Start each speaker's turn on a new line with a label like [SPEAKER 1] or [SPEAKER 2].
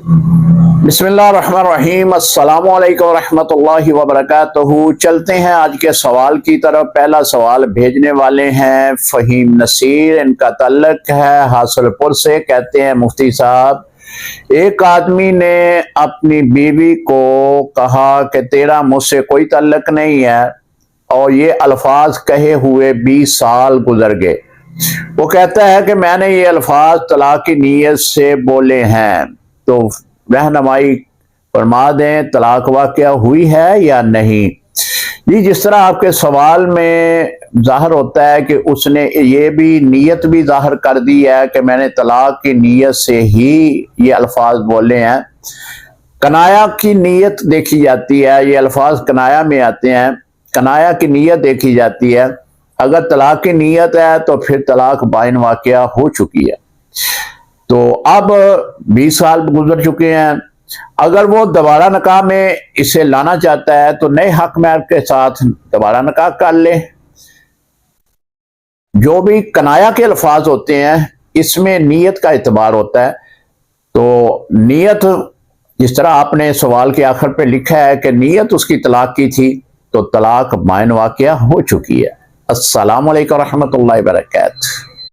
[SPEAKER 1] बिस्मिल्लाहिर्रहमानिर्रहीम। अस्सलाम वालेकुम रहमतुल्लाहि व बरकातहू। चलते हैं आज के सवाल की तरफ। पहला सवाल भेजने वाले हैं फ़हीम नसीर, इनका तल्लक है हासिलपुर से। कहते हैं मुफ्ती साहब, एक आदमी ने अपनी बीवी को कहा कि तेरा मुझसे कोई तल्लक नहीं है, और ये अल्फाज कहे हुए 20 साल गुजर गए। वो कहता है कि मैंने ये अल्फाज तलाक की नीयत से बोले हैं, तो रहनुमाई फरमा दें, तलाक वाक़या हुई है या नहीं। जी, जिस तरह आपके सवाल में ज़ाहिर होता है कि उसने ये भी नीयत भी ज़ाहिर कर दी है कि मैंने तलाक की नीयत से ही ये अल्फाज बोले हैं। कनाया की नीयत देखी जाती है, ये अल्फाज कनाया में आते हैं, कनाया की नीयत देखी जाती है। अगर तलाक की नीयत है तो फिर तलाक बाइन वाक़या हो चुकी है। तो अब 20 साल गुजर चुके हैं। अगर वो दोबारा निकाह में इसे लाना चाहता है तो नए हक महर के साथ दोबारा निकाह कर ले। जो भी कनाया के अल्फाज होते हैं इसमें नीयत का एतबार होता है। तो नीयत, जिस तरह आपने सवाल के आखिर पे लिखा है कि नीयत उसकी तलाक की थी, तो तलाक बाइन वाक़या हो चुकी है। अस्सलाम वालेकुम रहमतुल्लाहि व बरकातहू।